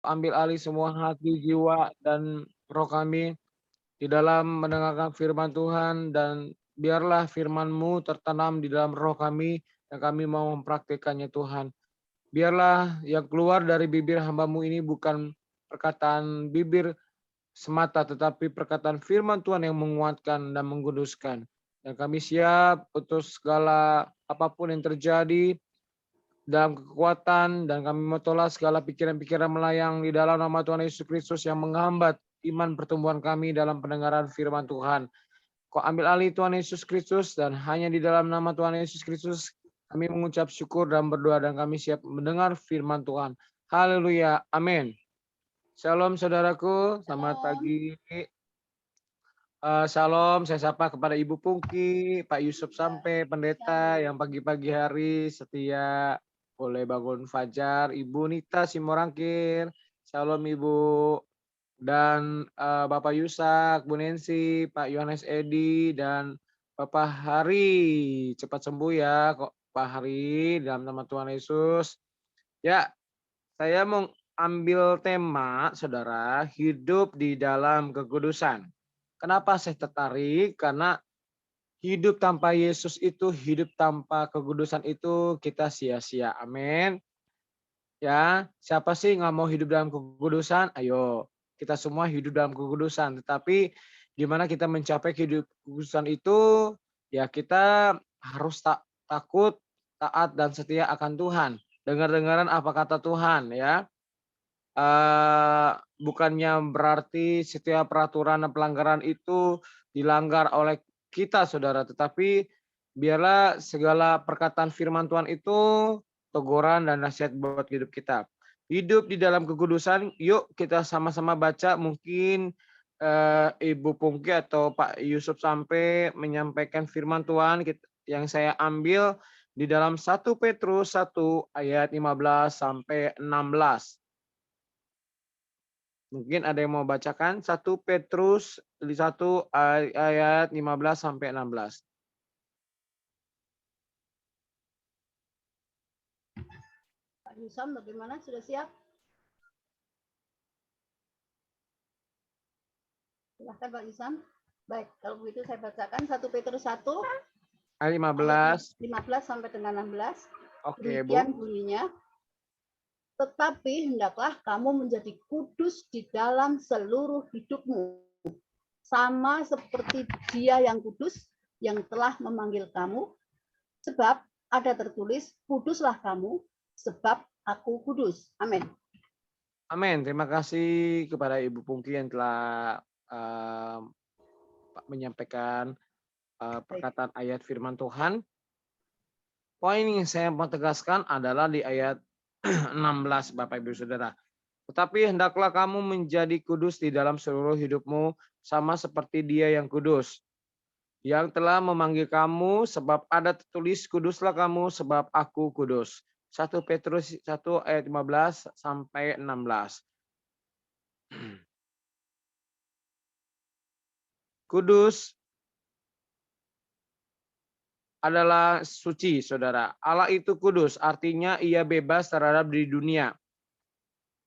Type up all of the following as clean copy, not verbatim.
ambil alih semua hati, jiwa, dan roh kami di dalam mendengarkan firman Tuhan, dan biarlah firman-Mu tertanam di dalam roh kami, dan kami mau mempraktikannya Tuhan. Biarlah yang keluar dari bibir hamba-Mu ini bukan perkataan bibir semata, tetapi perkataan firman Tuhan yang menguatkan dan mengkuduskan. Dan kami siap untuk segala apapun yang terjadi dalam kekuatan, dan kami mau tolak segala pikiran-pikiran melayang di dalam nama Tuhan Yesus Kristus yang menghambat iman pertumbuhan kami dalam pendengaran firman Tuhan. Kau ambil alih Tuhan Yesus Kristus, dan hanya di dalam nama Tuhan Yesus Kristus kami mengucap syukur dan berdoa, dan kami siap mendengar firman Tuhan. Haleluya. Amin. Shalom saudaraku, selamat pagi. Shalom, saya sapa kepada Ibu Pungki, Pak Yusuf Sampai, pendeta yang pagi-pagi hari setia boleh bangun fajar, Ibu Nita Simorangkir, Shalom Ibu, dan Bapak Yusak, Bu Nensi, Pak Yohanes Edi, dan Bapak Hari, cepat sembuh ya, kok Pak Hari, dalam nama Tuhan Yesus. Ya, saya mau ambil tema, saudara, hidup di dalam kekudusan. Kenapa saya tertarik? Karena hidup tanpa Yesus itu, hidup tanpa kekudusan itu kita sia-sia. Amin. Ya, siapa sih nggak mau hidup dalam kekudusan? Ayo, kita semua hidup dalam kekudusan. Tetapi gimana kita mencapai hidup kekudusan itu? Ya kita harus takut, taat, dan setia akan Tuhan. Dengar-dengaran apa kata Tuhan ya. Bukannya berarti setiap peraturan dan pelanggaran itu dilanggar oleh kita, saudara. Tetapi biarlah segala perkataan firman Tuhan itu teguran dan nasihat buat hidup kita. Hidup di dalam kekudusan, yuk kita sama-sama baca. Mungkin Ibu Pungki atau Pak Yusuf Sampai menyampaikan firman Tuhan yang saya ambil di dalam 1 Petrus 1 ayat 15 sampai 16. Mungkin ada yang mau bacakan 1 Petrus 1 ayat 15 sampai 16. Pak Yusam bagaimana? Sudah siap? Silahkan Pak Yusam. Baik, kalau begitu saya bacakan 1 Petrus 1 ayat 15 sampai dengan 16. Oke, Demikian Bu. bunyinya. Tetapi hendaklah kamu menjadi kudus di dalam seluruh hidupmu, sama seperti Dia yang kudus yang telah memanggil kamu. Sebab ada tertulis, kuduslah kamu, sebab aku kudus. Amin. Amin. Terima kasih kepada Ibu Pungki yang telah menyampaikan perkataan ayat firman Tuhan. Poin yang saya mau tegaskan adalah di ayat 16, Bapak Ibu Saudara. Tetapi hendaklah kamu menjadi kudus di dalam seluruh hidupmu, sama seperti Dia yang kudus, yang telah memanggil kamu, sebab ada tertulis, kuduslah kamu, sebab aku kudus. 1 Petrus 1 ayat 15 sampai 16. Kudus adalah suci, saudara. Allah itu kudus, artinya ia bebas terhadap di dunia.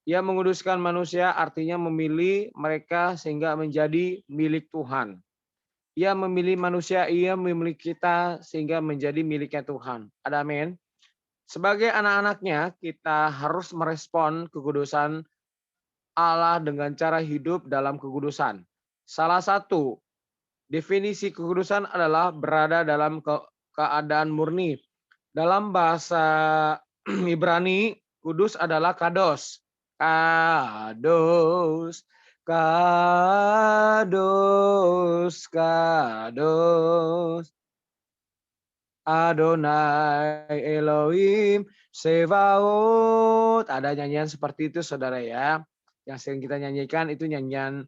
Ia menguduskan manusia, artinya memilih mereka sehingga menjadi milik Tuhan. Ia memilih manusia, ia memilih kita sehingga menjadi miliknya Tuhan. Ada amin. Sebagai anak-anaknya, kita harus merespon kekudusan Allah dengan cara hidup dalam kekudusan. Salah satu definisi kekudusan adalah berada dalam keadaan murni. Dalam bahasa Ibrani, kudus adalah kados. Kados, kados, kados. Adonai Elohim Sebaot. Ada nyanyian seperti itu, saudara ya. Yang sering kita nyanyikan itu nyanyian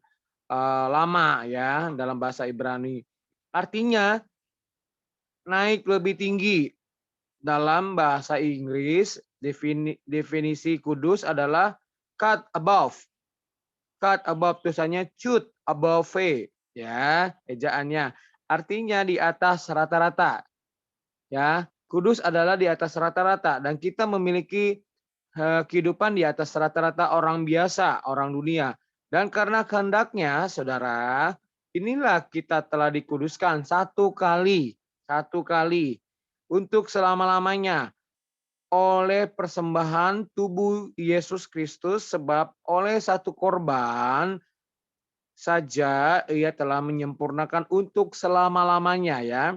lama ya dalam bahasa Ibrani. Artinya naik lebih tinggi. Dalam bahasa Inggris definisi kudus adalah cut above. Cut above tulisannya cut above ya ejaannya. Artinya di atas rata-rata. Ya, kudus adalah di atas rata-rata dan kita memiliki kehidupan di atas rata-rata orang biasa, orang dunia. Dan karena kehendaknya, saudara, inilah kita telah dikuduskan satu kali untuk selama-lamanya oleh persembahan tubuh Yesus Kristus, sebab oleh satu korban saja ia telah menyempurnakan untuk selama-lamanya, ya.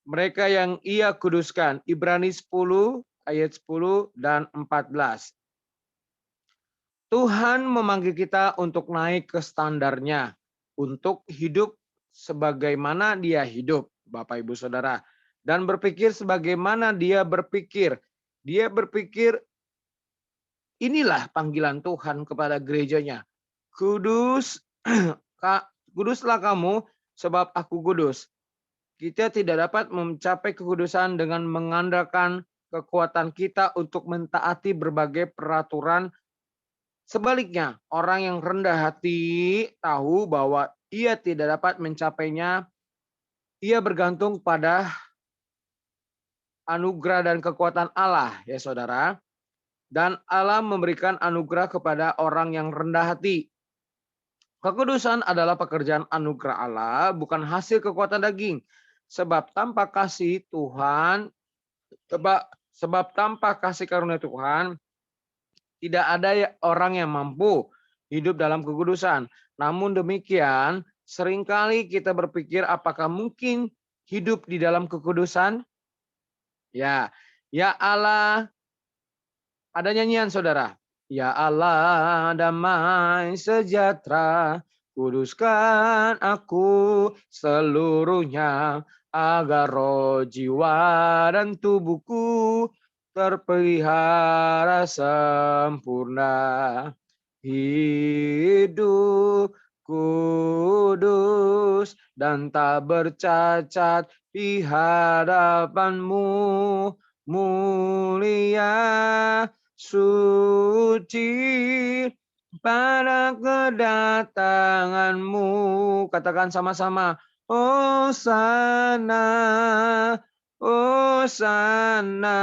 Mereka yang ia kuduskan. Ibrani 10 ayat 10 dan 14. Tuhan memanggil kita untuk naik ke standarnya, untuk hidup sebagaimana dia hidup, Bapak Ibu Saudara. Dan berpikir sebagaimana dia berpikir. Dia berpikir, inilah panggilan Tuhan kepada gerejanya. Kudus, kuduslah kamu sebab aku kudus. Kita tidak dapat mencapai kekudusan dengan mengandalkan kekuatan kita untuk mentaati berbagai peraturan. Sebaliknya, orang yang rendah hati tahu bahwa ia tidak dapat mencapainya. Ia bergantung pada anugerah dan kekuatan Allah, ya saudara. Dan Allah memberikan anugerah kepada orang yang rendah hati. Kekudusan adalah pekerjaan anugerah Allah, bukan hasil kekuatan daging. Sebab tanpa kasih Tuhan, sebab tanpa kasih karunia Tuhan, tidak ada orang yang mampu hidup dalam kekudusan. Namun demikian, seringkali kita berpikir apakah mungkin hidup di dalam kekudusan? Ya Allah, ada nyanyian saudara. Ya Allah damai sejahtera, kuduskan aku seluruhnya, agar roh, jiwa, dan tubuhku terpelihara sempurna. Hidup kudus dan tak bercacat di hadapanmu, mulia, suci pada kedatanganmu. Katakan sama-sama, Hosana, Hosana,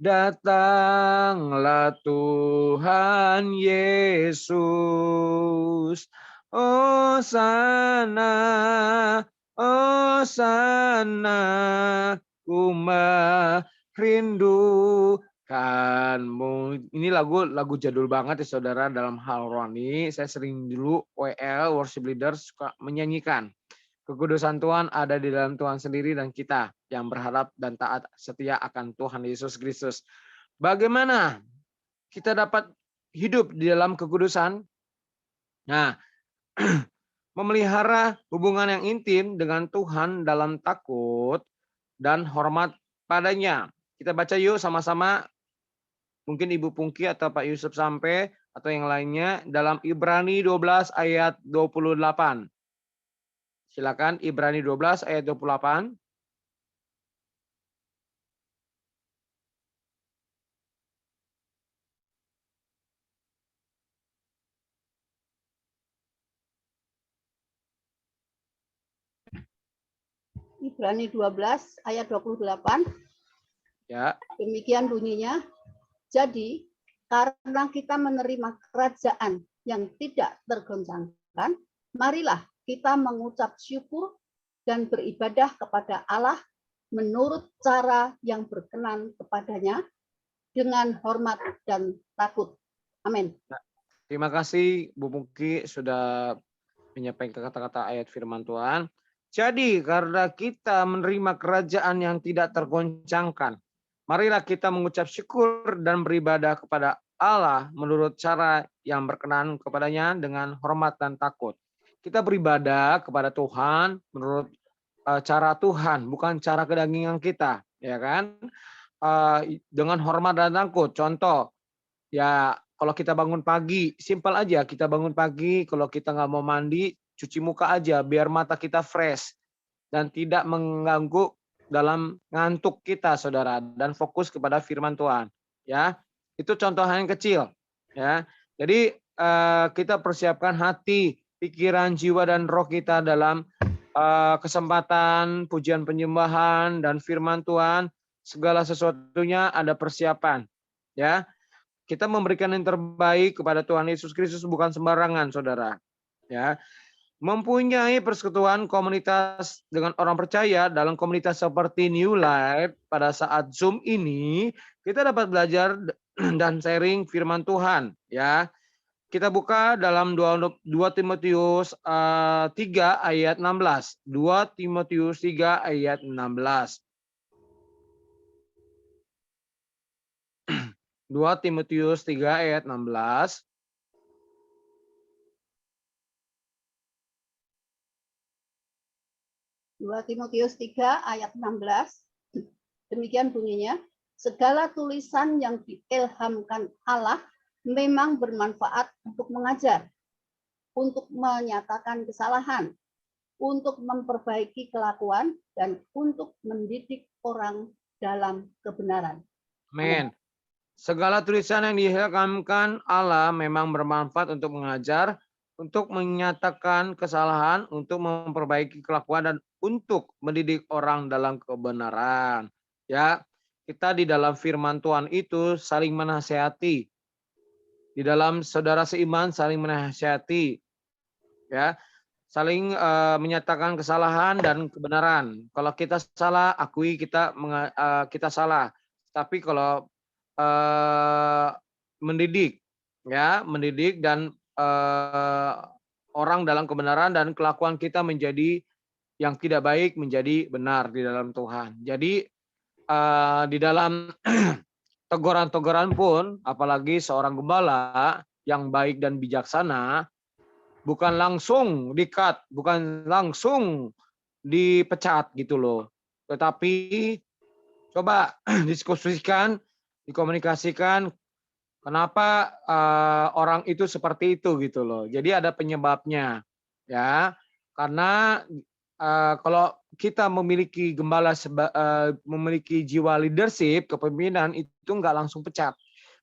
datanglah Tuhan Yesus. Hosana, Hosana, ku merindukanmu. Ini lagu jadul banget ya saudara dalam hal rohani. Saya sering dulu WL, worship leader, suka menyanyikan. Kekudusan Tuhan ada di dalam Tuhan sendiri dan kita yang berharap dan taat setia akan Tuhan Yesus Kristus. Bagaimana kita dapat hidup di dalam kekudusan? Nah, memelihara hubungan yang intim dengan Tuhan dalam takut dan hormat padanya. Kita baca yuk sama-sama. Mungkin Ibu Pungki atau Pak Yusuf Sampai atau yang lainnya dalam Ibrani 12 ayat 28. Silakan Ibrani 12 ayat 28. Ibrani 12 ayat 28. Ya. Demikian bunyinya. Jadi, karena kita menerima kerajaan yang tidak tergoncangkan, marilah kita mengucap syukur dan beribadah kepada Allah menurut cara yang berkenan kepadanya dengan hormat dan takut. Amin. Terima kasih Bu Pungki sudah menyampaikan kata-kata ayat firman Tuhan. Jadi karena kita menerima kerajaan yang tidak tergoncangkan, marilah kita mengucap syukur dan beribadah kepada Allah menurut cara yang berkenan kepadanya dengan hormat dan takut. Kita beribadah kepada Tuhan menurut cara Tuhan, bukan cara kedagingan kita, ya kan? Dengan hormat dan takut. Contoh, ya kalau kita bangun pagi, simpel aja. Kita bangun pagi, kalau kita nggak mau mandi, cuci muka aja, biar mata kita fresh dan tidak mengganggu dalam ngantuk kita, saudara, dan fokus kepada firman Tuhan. Ya, itu contoh yang kecil. Ya, jadi kita persiapkan hati, pikiran, jiwa, dan roh kita dalam kesempatan pujian penyembahan dan firman Tuhan. Segala sesuatunya ada persiapan. ya. Kita memberikan yang terbaik kepada Tuhan Yesus Kristus bukan sembarangan, saudara. Ya, mempunyai persekutuan komunitas dengan orang percaya dalam komunitas seperti New Life pada saat Zoom ini, kita dapat belajar dan sharing firman Tuhan. Ya, kita buka dalam 2 Timotius 3 ayat 16. 2 Timotius 3 ayat 16. 2 Timotius 3 ayat 16. Dua Timotius 3 ayat 16. Demikian bunyinya, segala tulisan yang diilhamkan Allah memang bermanfaat untuk mengajar, untuk menyatakan kesalahan, untuk memperbaiki kelakuan, dan untuk mendidik orang dalam kebenaran. Amin. Segala tulisan yang diilhamkan Allah memang bermanfaat untuk mengajar, untuk menyatakan kesalahan, untuk memperbaiki kelakuan, dan untuk mendidik orang dalam kebenaran. Ya, kita di dalam firman Tuhan itu saling menasihati. Di dalam saudara seiman saling menasihati. Ya, saling menyatakan kesalahan dan kebenaran. Kalau kita salah, akui kita salah. Tapi kalau mendidik, ya, mendidik dan orang dalam kebenaran dan kelakuan kita menjadi yang tidak baik menjadi benar di dalam Tuhan. Jadi di dalam teguran-teguran pun, apalagi seorang gembala yang baik dan bijaksana, bukan langsung di-cut, bukan langsung dipecat gitu loh. Tetapi coba diskusikan, dikomunikasikan kenapa orang itu seperti itu gitu loh. Jadi ada penyebabnya, ya. Karena kalau kita memiliki gembala memiliki jiwa leadership, kepemimpinan itu nggak langsung pecat,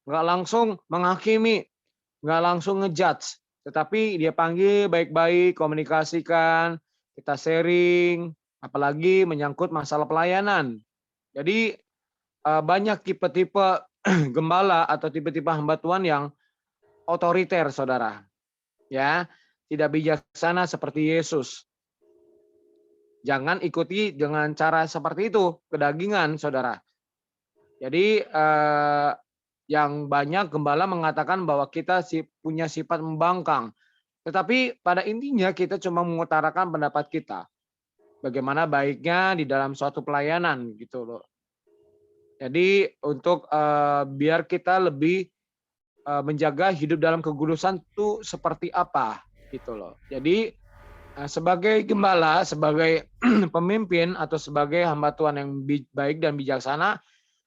nggak langsung menghakimi, nggak langsung ngejudge, tetapi dia panggil baik-baik, komunikasikan, kita sharing, apalagi menyangkut masalah pelayanan. Jadi banyak tipe-tipe gembala atau tipe-tipe hamba Tuhan yang otoriter, saudara. Ya, tidak bijaksana seperti Yesus. Jangan ikuti dengan cara seperti itu, kedagingan, saudara. Jadi yang banyak gembala mengatakan bahwa kita punya sifat membangkang. Tetapi pada intinya kita cuma mengutarakan pendapat kita. Bagaimana baiknya di dalam suatu pelayanan gitu loh. Jadi untuk biar kita lebih menjaga hidup dalam kekudusan itu seperti apa gitu loh. Jadi sebagai gembala, sebagai pemimpin atau sebagai hamba Tuhan yang baik dan bijaksana,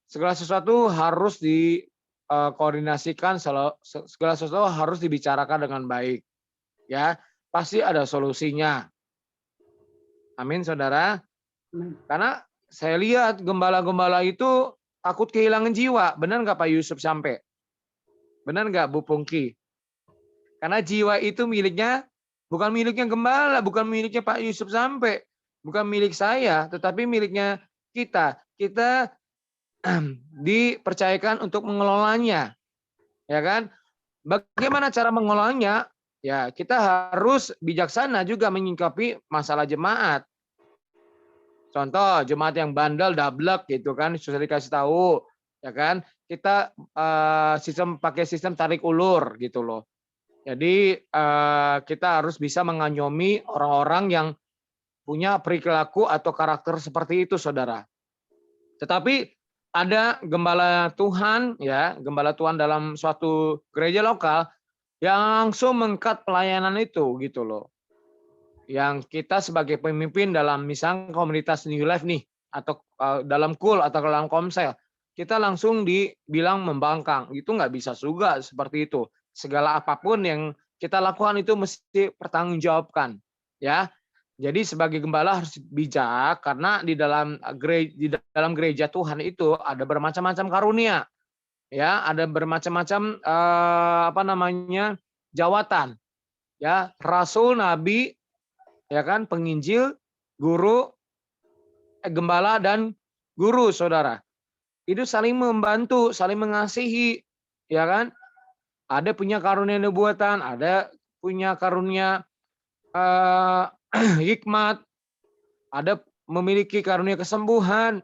segala sesuatu harus dikoordinasikan, segala sesuatu harus dibicarakan dengan baik. Ya, pasti ada solusinya. Amin, saudara. Karena saya lihat gembala-gembala itu takut kehilangan jiwa. Benar nggak Pak Yusuf sampai? Benar nggak Bu Pungki? Karena jiwa itu miliknya, bukan miliknya gembala, bukan miliknya Pak Yusuf sampai, bukan milik saya, tetapi miliknya kita. Kita dipercayakan untuk mengelolanya, ya kan? Bagaimana cara mengelolanya? Ya, kita harus bijaksana juga menyikapi masalah jemaat. Contoh, jemaat yang bandel, dablek gitu kan, sudah dikasih tahu, ya kan? Kita pakai sistem tarik ulur gitu loh. Jadi kita harus bisa mengayomi orang-orang yang punya perilaku atau karakter seperti itu, saudara. Tetapi ada gembala Tuhan, ya, gembala Tuhan dalam suatu gereja lokal yang langsung meng-cut pelayanan itu, gitu loh. Yang kita sebagai pemimpin dalam misalnya komunitas New Life nih, atau dalam KUL atau dalam Komsel, kita langsung dibilang membangkang. Itu nggak bisa juga seperti itu. Segala apapun yang kita lakukan itu mesti pertanggungjawabkan, ya. Jadi sebagai gembala harus bijak karena di dalam gereja Tuhan itu ada bermacam-macam karunia, ya, ada bermacam-macam jawatan, ya, rasul, nabi, ya kan, penginjil, guru, gembala dan guru, saudara. itu saling membantu, saling mengasihi, ya kan? Ada punya karunia nubuatan, ada punya karunia hikmat, ada memiliki karunia kesembuhan,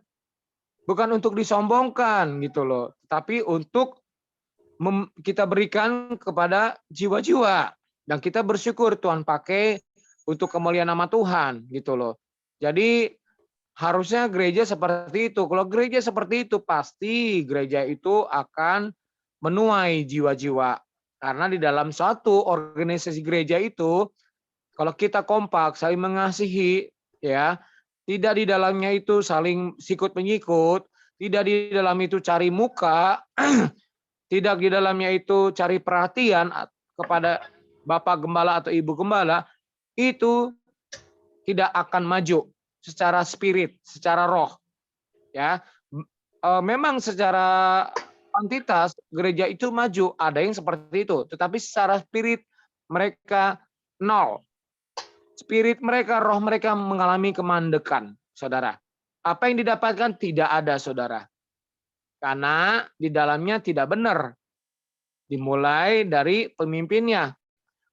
bukan untuk disombongkan gitu loh, tapi untuk kita berikan kepada jiwa-jiwa, dan kita bersyukur Tuhan pakai untuk kemuliaan nama Tuhan gitu loh. Jadi harusnya gereja seperti itu. Kalau gereja seperti itu, pasti gereja itu akan menuai jiwa-jiwa. Karena di dalam suatu organisasi gereja itu, kalau kita kompak, saling mengasihi, ya, tidak di dalamnya itu saling sikut menyikut, tidak di dalam itu cari muka, tidak di dalamnya itu cari perhatian kepada Bapak Gembala atau Ibu Gembala, itu tidak akan maju secara spirit, secara roh. Ya, memang secara kuantitas gereja itu maju, ada yang seperti itu, tetapi secara spirit mereka nol. Spirit mereka, roh mereka mengalami kemandekan, saudara. Apa yang didapatkan tidak ada, saudara. Karena di dalamnya tidak benar. Dimulai dari pemimpinnya.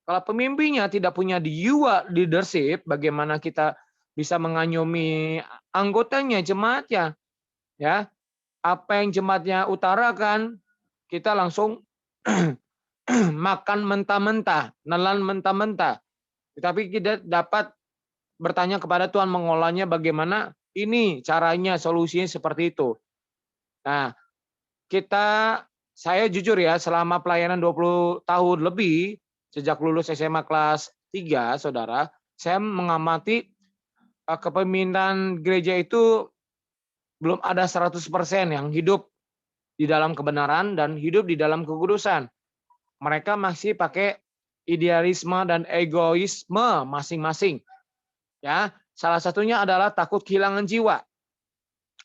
Kalau pemimpinnya tidak punya jiwa leadership, bagaimana kita bisa mengayomi anggotanya, jemaatnya, ya? Apa yang jemaatnya utarakan, kita langsung makan mentah-mentah, nelan mentah-mentah. Tetapi kita dapat bertanya kepada Tuhan mengolahnya bagaimana, ini caranya, solusinya seperti itu. Nah, saya jujur ya, selama pelayanan 20 tahun lebih, sejak lulus SMA kelas 3, saudara, saya mengamati kepemimpinan gereja itu belum ada 100% yang hidup di dalam kebenaran dan hidup di dalam kekudusan. Mereka masih pakai idealisme dan egoisme masing-masing. Ya, salah satunya adalah takut kehilangan jiwa.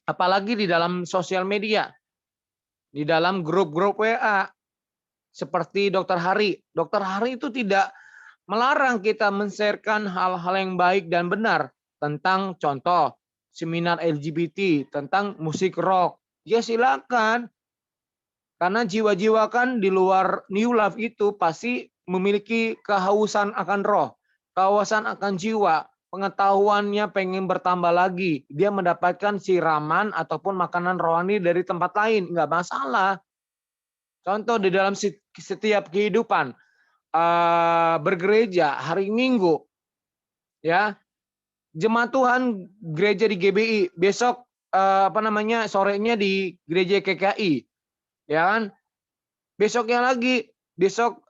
Apalagi di dalam sosial media. Di dalam grup-grup WA, seperti Dokter Hari. Dokter Hari itu tidak melarang kita men-sharekan hal-hal yang baik dan benar tentang contoh seminar LGBT, tentang musik rock. Ya silakan. Karena jiwa-jiwa kan di luar New Life itu pasti memiliki kehausan akan roh, kehausan akan jiwa, pengetahuannya pengen bertambah lagi. Dia mendapatkan siraman ataupun makanan rohani dari tempat lain, nggak masalah. Contoh di dalam setiap kehidupan bergereja hari Minggu, ya, jemaat Tuhan gereja di GBI, besok sorenya di gereja KKI, ya kan? Besoknya lagi, besok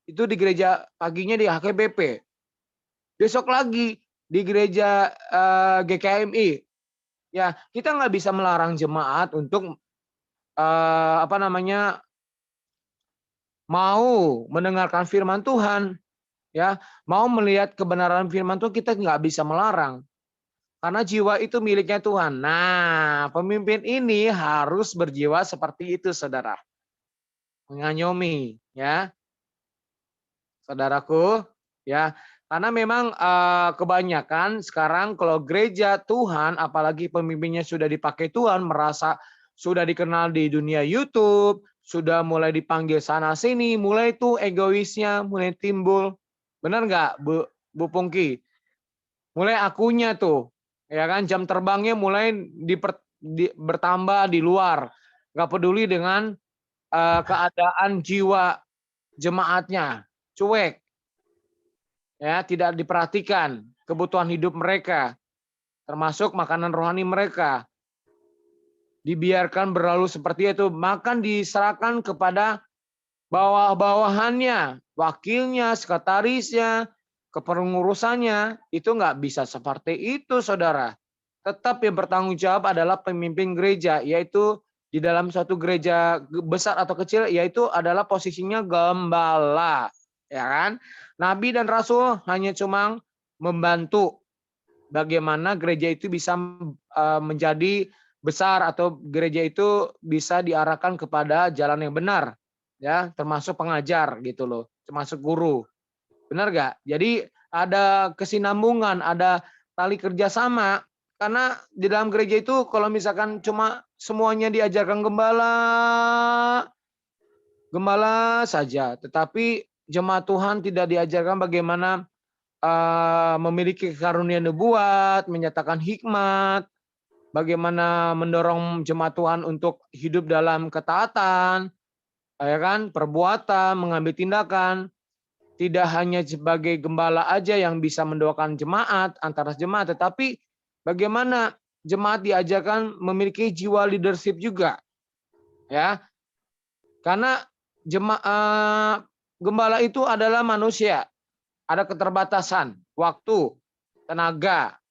itu di gereja paginya di HKBP, besok lagi di gereja GKMI. Ya, kita nggak bisa melarang jemaat untuk mau mendengarkan firman Tuhan, ya, mau melihat kebenaran firman Tuhan, kita nggak bisa melarang. Karena jiwa itu miliknya Tuhan. Nah, pemimpin ini harus berjiwa seperti itu, saudara. Mengayomi, ya, saudaraku, ya. Karena memang kebanyakan sekarang kalau gereja Tuhan, apalagi pemimpinnya sudah dipakai Tuhan, merasa sudah dikenal di dunia YouTube, sudah mulai dipanggil sana sini, mulai itu egoisnya mulai timbul. Benar nggak, Bu Pungki? Mulai akunya tuh, ya kan, jam terbangnya mulai bertambah di luar, nggak peduli dengan keadaan jiwa jemaatnya, cuek, ya, tidak diperhatikan kebutuhan hidup mereka, termasuk makanan rohani mereka. Dibiarkan berlalu seperti itu, makan diserahkan kepada bawah-bawahannya, wakilnya, sekretarisnya, kepengurusannya. Itu nggak bisa seperti itu, saudara. Tetap yang bertanggung jawab adalah pemimpin gereja, yaitu di dalam suatu gereja besar atau kecil, yaitu adalah posisinya gembala, ya kan? Nabi dan Rasul hanya cuma membantu bagaimana gereja itu bisa menjadi besar atau gereja itu bisa diarahkan kepada jalan yang benar, ya, termasuk pengajar gitu loh, termasuk guru. Benar nggak? Jadi ada kesinambungan, ada tali kerjasama Karena di dalam gereja itu kalau misalkan cuma semuanya diajarkan gembala saja, tetapi jemaat Tuhan tidak diajarkan bagaimana memiliki karunia nubuat, menyatakan hikmat, bagaimana mendorong jemaat Tuhan untuk hidup dalam ketaatan, ya kan, perbuatan, mengambil tindakan. Tidak hanya sebagai gembala aja yang bisa mendoakan jemaat, antara jemaat, tetapi bagaimana jemaat diajarkan memiliki jiwa leadership juga, ya. Karena gembala itu adalah manusia, ada keterbatasan waktu, tenaga,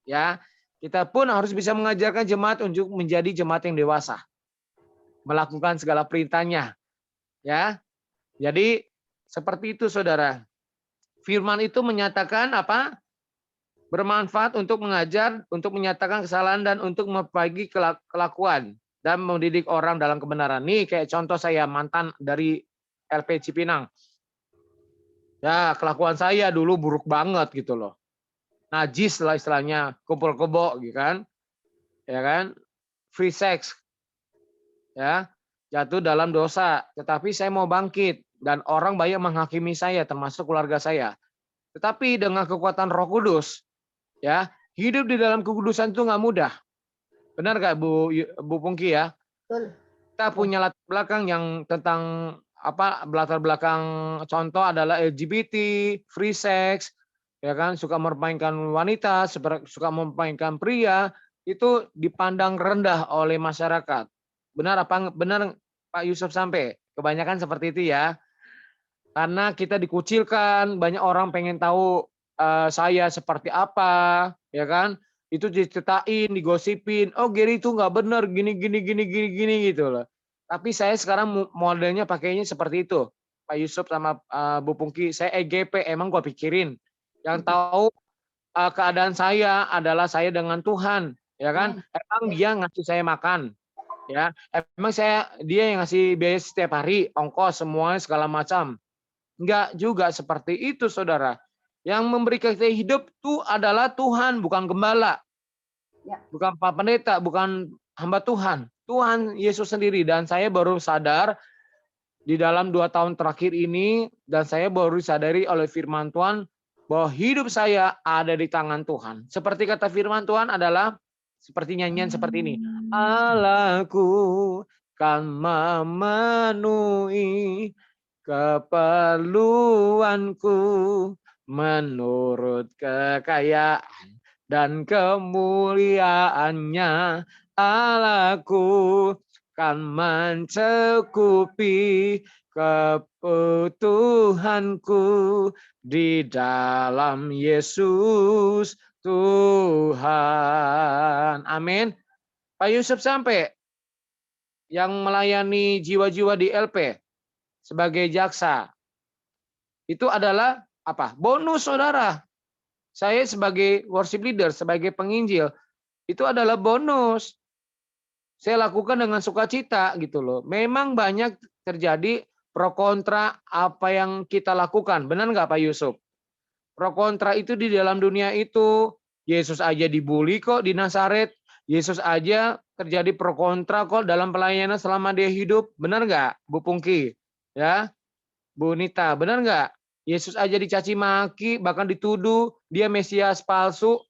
ya. Kita pun harus bisa mengajarkan jemaat untuk menjadi jemaat yang dewasa, melakukan segala perintahnya, ya. Jadi seperti itu, saudara. Firman itu menyatakan apa? Bermanfaat untuk mengajar, untuk menyatakan kesalahan, dan untuk memperbaiki kelakuan dan mendidik orang dalam kebenaran. Nih kayak contoh saya mantan dari LP Cipinang. Ya, kelakuan saya dulu buruk banget gitu loh. Najis lah istilahnya, kumpul kebo gitu kan. Ya kan? Free sex. Ya, jatuh dalam dosa. Tetapi saya mau bangkit dan orang banyak menghakimi saya termasuk keluarga saya. Tetapi dengan kekuatan Roh Kudus, ya, hidup di dalam kekudusan itu nggak mudah. Benar nggak Bu Pungki ya? Betul. Kita punya latar belakang yang tentang apa, latar belakang contoh adalah LGBT, free sex, ya kan, suka mempermainkan wanita, suka mempermainkan pria, itu dipandang rendah oleh masyarakat. Benar Pak Yusuf Sampe? Kebanyakan seperti itu ya. Karena kita dikucilkan, banyak orang pengen tahu saya seperti apa, ya kan? Itu diceritain, digosipin, oh Gary itu nggak benar, gini gitu loh. Tapi saya sekarang modelnya pakainya seperti itu, Pak Yusuf sama Bu Pungki. Saya EGP, emang gua pikirin. Yang tahu keadaan saya adalah saya dengan Tuhan, ya kan? Emang dia ngasih saya makan, ya. Emang dia yang ngasih biaya setiap hari, ongkos semuanya segala macam. Enggak juga seperti itu, saudara. Yang memberikan kita hidup itu adalah Tuhan, bukan gembala. Bukan Pak Pendeta, bukan hamba Tuhan. Tuhan Yesus sendiri. Dan saya baru sadar di dalam 2 tahun terakhir ini, dan saya baru disadari oleh firman Tuhan, bahwa hidup saya ada di tangan Tuhan. Seperti kata firman Tuhan adalah, seperti nyanyian seperti ini. Allahku kan memenuhi keperluanku menurut kekayaan dan kemuliaannya. Allahku kan mencukupi kebutuhanku di dalam Yesus Tuhan. Amin. Pak Yusuf Sampe yang melayani jiwa-jiwa di LP sebagai jaksa, itu adalah apa? Bonus, saudara. Saya sebagai worship leader, sebagai penginjil, itu adalah bonus. Saya lakukan dengan sukacita gitu loh. Memang banyak terjadi pro kontra apa yang kita lakukan. Benar nggak Pak Yusuf? Pro kontra itu di dalam dunia itu. Yesus aja dibully kok di Nazaret. Yesus aja terjadi pro kontra kok dalam pelayanan selama dia hidup. Benar nggak Bu Pungki? Ya, Bu Nita, benar nggak? Yesus aja dicaci maki, bahkan dituduh dia Mesias palsu.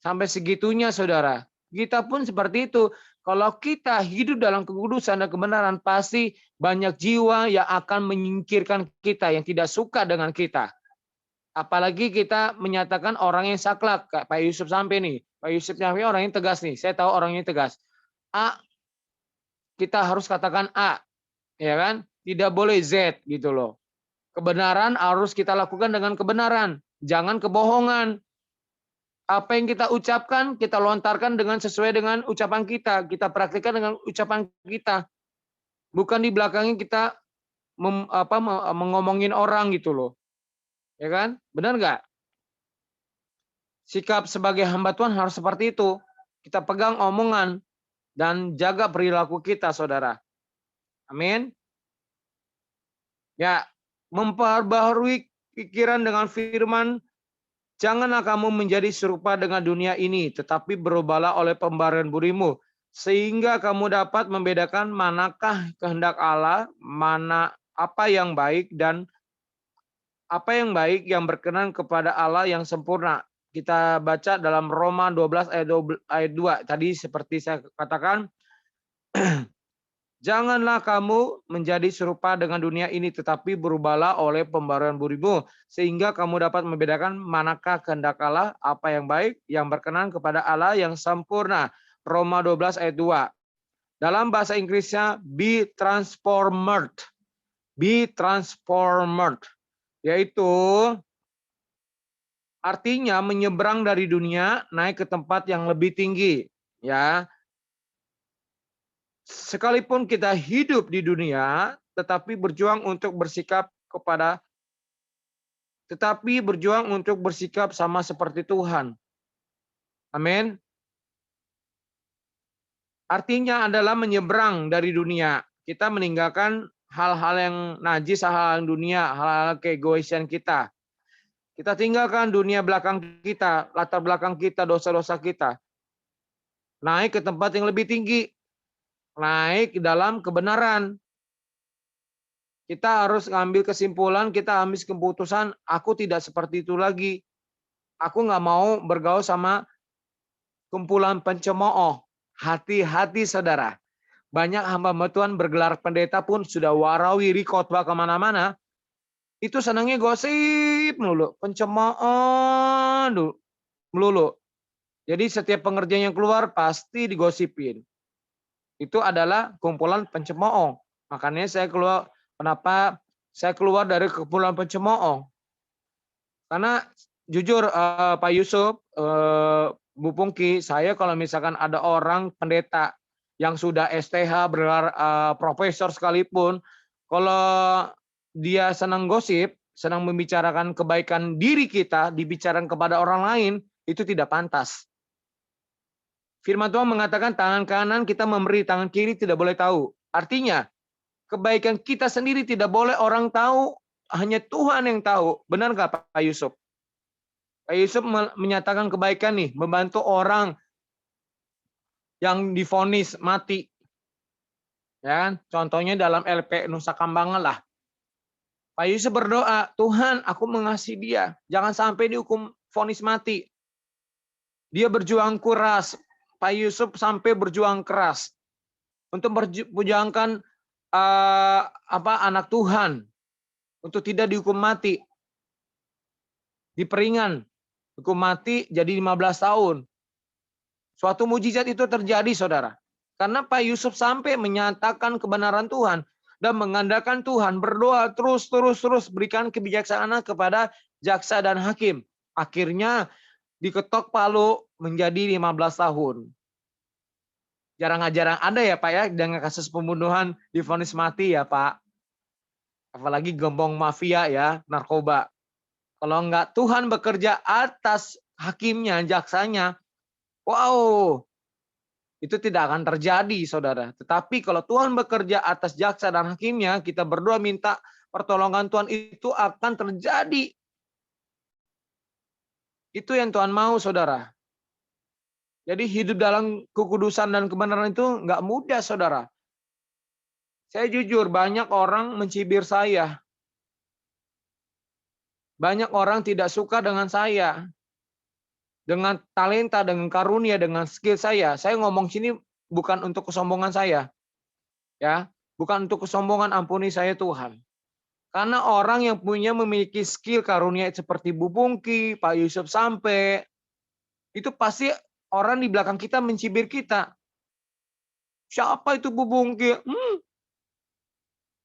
Sampai segitunya, saudara. Kita pun seperti itu. Kalau kita hidup dalam kekudusan dan kebenaran, pasti banyak jiwa yang akan menyingkirkan kita, yang tidak suka dengan kita. Apalagi kita menyatakan orang yang saklek, kayak Pak Yusuf Sampe nih. Pak Yusuf Sampe orang yang tegas nih. Saya tahu orangnya tegas. A, kita harus katakan A, ya kan? Tidak boleh Z gitu loh. Kebenaran harus kita lakukan dengan kebenaran, jangan kebohongan. Apa yang kita ucapkan, kita lontarkan dengan sesuai dengan ucapan kita. Kita praktikkan dengan ucapan kita. Bukan di belakangnya kita mengomongin orang gitu loh. Ya kan? Benar nggak? Sikap sebagai hamba Tuhan harus seperti itu. Kita pegang omongan dan jaga perilaku kita, saudara. Amin. Ya, memperbaharui pikiran dengan firman Janganlah kamu menjadi serupa dengan dunia ini, tetapi berubahlah oleh pembaruan budimu, sehingga kamu dapat membedakan manakah kehendak Allah, mana apa yang baik dan apa yang baik yang berkenan kepada Allah yang sempurna. Kita baca dalam Roma 12 ayat 2. Tadi seperti saya katakan, janganlah kamu menjadi serupa dengan dunia ini, tetapi berubahlah oleh pembaruan budimu, sehingga kamu dapat membedakan manakah kehendak Allah, apa yang baik, yang berkenan kepada Allah yang sempurna. Roma 12 ayat 2. Dalam bahasa Inggrisnya, be transformed. Be transformed. Yaitu artinya menyeberang dari dunia, naik ke tempat yang lebih tinggi. Ya, sekalipun kita hidup di dunia, tetapi berjuang untuk bersikap sama seperti Tuhan. Amin. Artinya adalah menyeberang dari dunia. Kita meninggalkan hal-hal yang najis, hal-hal yang dunia, hal-hal keegoisan kita. Kita tinggalkan dunia belakang kita, latar belakang kita, dosa-dosa kita. Naik ke tempat yang lebih tinggi. Naik dalam kebenaran. Kita harus ngambil kesimpulan, kita ambil keputusan, aku tidak seperti itu lagi. Aku nggak mau bergaul sama kumpulan pencemooh. Hati-hati saudara. Banyak hamba Tuhan bergelar pendeta pun sudah warawiri khotbah kemana-mana. Itu senangnya gosip melulu. Pencemooh melulu. Jadi setiap pengerjaan yang keluar pasti digosipin. Itu adalah kumpulan pencemooh. Makanya kenapa saya keluar dari kumpulan pencemooh? Karena jujur Pak Yusuf, Bu Pungki, saya kalau misalkan ada orang pendeta yang sudah STH, bergelar profesor sekalipun, kalau dia senang gosip, senang membicarakan kebaikan diri kita, dibicarakan kepada orang lain, itu tidak pantas. Firman Tuhan mengatakan tangan kanan kita memberi, tangan kiri tidak boleh tahu. Artinya, kebaikan kita sendiri tidak boleh orang tahu, hanya Tuhan yang tahu. Benar nggak Pak Yusuf? Pak Yusuf menyatakan kebaikan nih, membantu orang yang divonis mati. Ya kan? Contohnya dalam LP Nusa Kambangan lah. Pak Yusuf berdoa, Tuhan aku mengasihi dia, jangan sampai dihukum vonis mati. Dia berjuang keras, Pak Yusuf sampai berjuang keras untuk memperjuangkan anak Tuhan untuk tidak dihukum mati. Diperingan, hukum mati jadi 15 tahun. Suatu mujizat itu terjadi, saudara. Karena Pak Yusuf sampai menyatakan kebenaran Tuhan dan mengandalkan Tuhan, berdoa terus berikan kebijaksanaan kepada jaksa dan hakim. Akhirnya diketok palu menjadi 15 tahun. Jarang-jarang ada ya Pak ya dengan kasus pembunuhan divonis mati ya Pak. Apalagi gembong mafia ya, narkoba. Kalau enggak Tuhan bekerja atas hakimnya, jaksanya, wow, itu tidak akan terjadi saudara. Tetapi kalau Tuhan bekerja atas jaksa dan hakimnya, kita berdoa minta pertolongan Tuhan, itu akan terjadi. Itu yang Tuhan mau saudara. Jadi hidup dalam kekudusan dan kebenaran itu nggak mudah, saudara. Saya jujur, banyak orang mencibir saya. Banyak orang tidak suka dengan saya. Dengan talenta, dengan karunia, dengan skill saya. Saya ngomong sini bukan untuk kesombongan saya. Ya, bukan untuk kesombongan, ampuni saya Tuhan. Karena orang yang memiliki skill karunia seperti Bu Pungki, Pak Yusuf Sampe, itu pasti orang di belakang kita mencibir kita. Siapa itu Bu Pungki?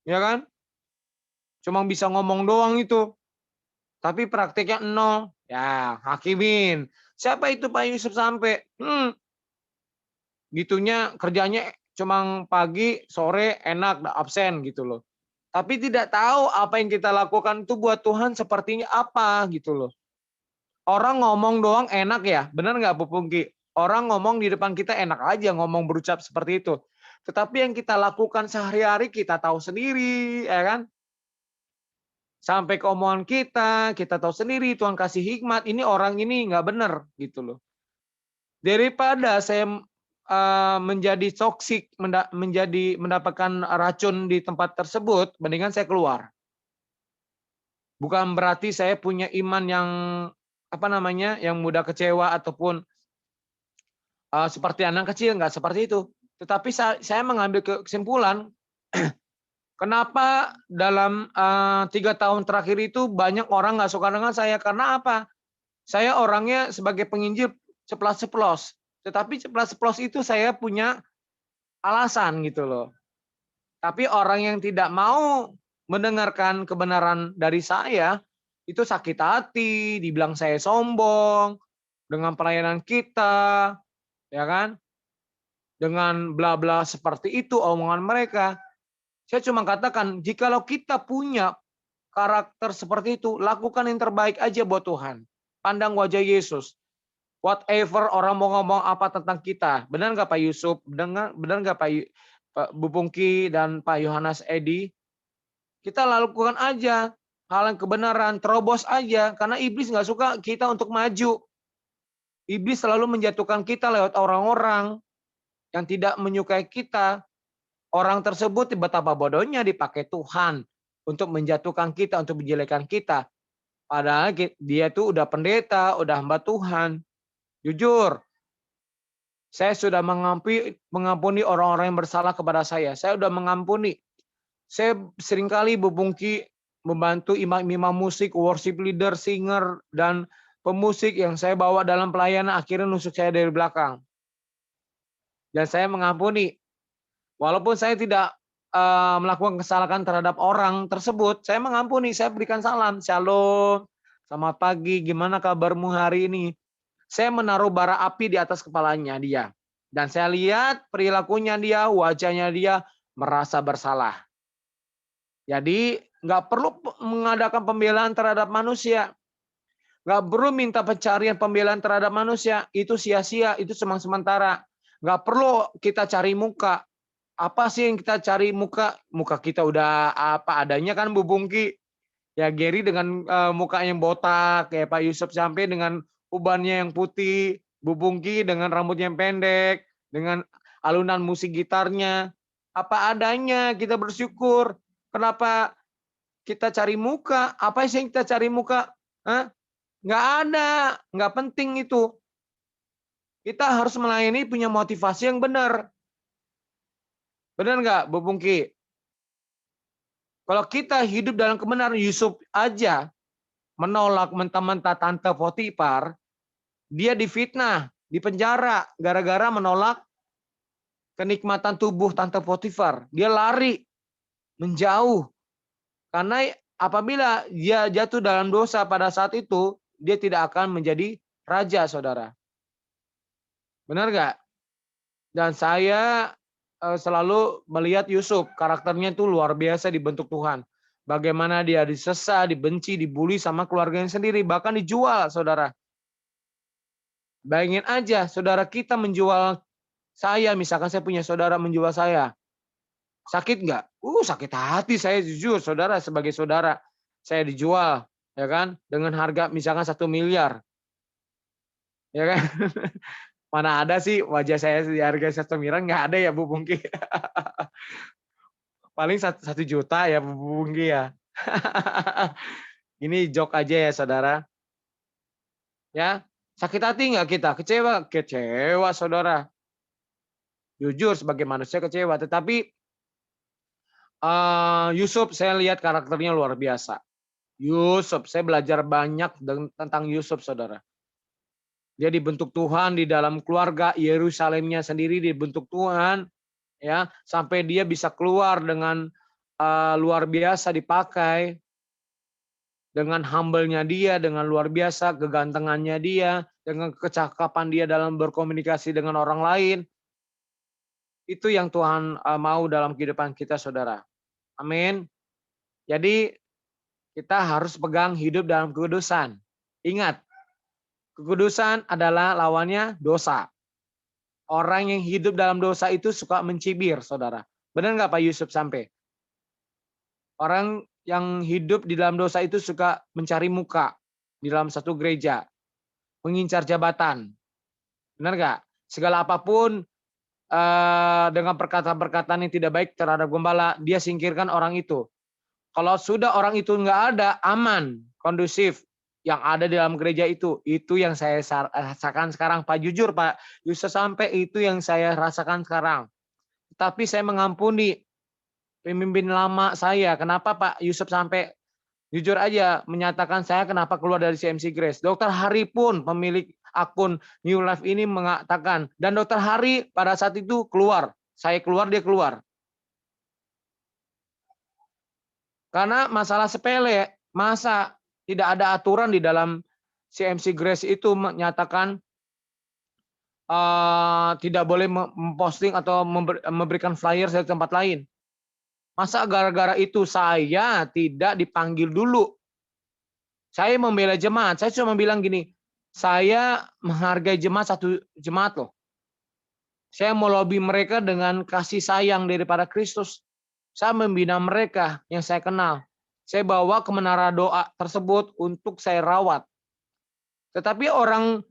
Ya kan? Cuma bisa ngomong doang itu. Tapi prakteknya nol. Ya, hakimin. Siapa itu Pak Yusuf Sampe? Gitunya kerjanya cuma pagi, sore, enak, absen gitu loh. Tapi tidak tahu apa yang kita lakukan itu buat Tuhan sepertinya apa gitu loh. Orang ngomong doang enak ya, benar nggak Bu Pungki? Orang ngomong di depan kita enak aja ngomong berucap seperti itu. Tetapi yang kita lakukan sehari-hari kita tahu sendiri, ya kan? Sampai ke omongan kita tahu sendiri Tuhan kasih hikmat, ini orang ini nggak benar gitu loh. Daripada saya menjadi toksik, mendapatkan racun di tempat tersebut, mendingan saya keluar. Bukan berarti saya punya iman yang yang mudah kecewa ataupun seperti anak kecil, nggak seperti itu. Tetapi saya mengambil kesimpulan, kenapa dalam 3 tahun terakhir itu banyak orang nggak suka dengan saya, karena apa? Saya orangnya sebagai penginjil ceplas-ceplos, tetapi ceplas-ceplos itu saya punya alasan gitu loh. Tapi orang yang tidak mau mendengarkan kebenaran dari saya, itu sakit hati, dibilang saya sombong, dengan pelayanan kita, ya kan? Dengan bla-bla seperti itu omongan mereka. Saya cuma katakan, jikalau kita punya karakter seperti itu, lakukan yang terbaik aja buat Tuhan. Pandang wajah Yesus. Whatever orang mau ngomong apa tentang kita. Benar nggak Pak Yusuf? Benar nggak Pak Bu Pungki dan Pak Yohanes Edi? Kita lakukan aja hal yang kebenaran, terobos aja. Karena iblis nggak suka kita untuk maju. Iblis selalu menjatuhkan kita lewat orang-orang yang tidak menyukai kita. Orang tersebut betapa bodohnya dipakai Tuhan untuk menjatuhkan kita, untuk menjelekkan kita. Padahal dia tuh udah pendeta, udah hamba Tuhan. Jujur, saya sudah mengampuni orang-orang yang bersalah kepada saya. Saya sudah mengampuni. Saya seringkali Bu Pungki membantu imam-imam musik, worship leader, singer, dan pemusik yang saya bawa dalam pelayanan akhirnya nusuk saya dari belakang. Dan saya mengampuni. Walaupun saya tidak melakukan kesalahan terhadap orang tersebut, saya mengampuni, saya berikan salam. Shalom, selamat pagi, gimana kabarmu hari ini? Saya menaruh bara api di atas kepalanya dia. Dan saya lihat perilakunya dia, wajahnya dia merasa bersalah. Jadi nggak perlu mengadakan pembelaan terhadap manusia. Nggak perlu minta pencarian pembelaan terhadap manusia. Itu sia-sia, itu sementara. Nggak perlu kita cari muka. Apa sih yang kita cari muka? Muka kita udah apa adanya kan Bu Pungki. Ya Gary dengan muka yang botak, kayak Pak Yusuf sampai dengan ubannya yang putih, Bu Pungki dengan rambutnya yang pendek, dengan alunan musik gitarnya. Apa adanya, kita bersyukur. Kenapa kita cari muka? Apa sih yang kita cari muka? Hah? Nggak ada, nggak penting itu. Kita harus melayani punya motivasi yang benar. Benar nggak, Bu Pungki? Kalau kita hidup dalam kebenaran, Yusuf aja menolak mentah-mentah Tante Potifar, dia difitnah, dipenjara, gara-gara menolak kenikmatan tubuh Tante Potifar. Dia lari, menjauh. Karena apabila dia jatuh dalam dosa pada saat itu, dia tidak akan menjadi raja, saudara. Benar nggak? Dan saya selalu melihat Yusuf, karakternya itu luar biasa dibentuk Tuhan. Bagaimana dia disesa, dibenci, dibully sama keluarganya sendiri, bahkan dijual, saudara. Bayangin aja, saudara kita menjual saya, misalkan saya punya saudara menjual saya. Sakit nggak? Sakit hati saya jujur, saudara, sebagai saudara. Saya dijual, ya kan, dengan harga misalkan 1 miliar. Ya kan? Mana ada sih wajah saya di harga 1 miliar, nggak ada ya Bu Pungki. Paling 1 juta ya Bu Pungki ya. Ini joke aja ya saudara. Ya, sakit hati nggak kita? Kecewa? Kecewa saudara. Jujur sebagai manusia kecewa. Tetapi Yusuf saya lihat karakternya luar biasa. Yusuf, saya belajar banyak tentang Yusuf saudara. Dia dibentuk Tuhan di dalam keluarga, Yerusalemnya sendiri dibentuk Tuhan. Ya, sampai dia bisa keluar dengan luar biasa dipakai, dengan humble-nya dia, dengan luar biasa kegantengannya dia, dengan kecakapan dia dalam berkomunikasi dengan orang lain. Itu yang Tuhan mau dalam kehidupan kita, saudara. Amin. Jadi kita harus pegang hidup dalam kekudusan. Ingat, kekudusan adalah lawannya dosa. Orang yang hidup dalam dosa itu suka mencibir, saudara. Benar nggak Pak Yusuf sampai? Orang yang hidup di dalam dosa itu suka mencari muka di dalam satu gereja, mengincar jabatan. Benar nggak? Segala apapun dengan perkataan-perkataan yang tidak baik terhadap gembala, dia singkirkan orang itu. Kalau sudah orang itu nggak ada, aman, kondusif, yang ada di dalam gereja itu yang saya rasakan sekarang, Pak. Jujur, Pak, Yusuf sampai itu yang saya rasakan sekarang. Tapi saya mengampuni pemimpin lama saya. Kenapa Pak Yusuf sampai jujur aja menyatakan saya kenapa keluar dari CMC Grace. Dokter Hari pun pemilik akun New Life ini mengatakan, dan Dokter Hari pada saat itu keluar. Saya keluar, dia keluar. Karena masalah sepele, masa tidak ada aturan di dalam CMC Grace itu menyatakan tidak boleh memposting atau memberikan flyer dari tempat lain. Masa gara-gara itu saya tidak dipanggil dulu. Saya membela jemaat, saya cuma bilang gini, saya menghargai jemaat satu jemaat loh. Saya mau lobby mereka dengan kasih sayang daripada Kristus. Saya membina mereka yang saya kenal. Saya bawa ke menara doa tersebut untuk saya rawat. Tetapi orang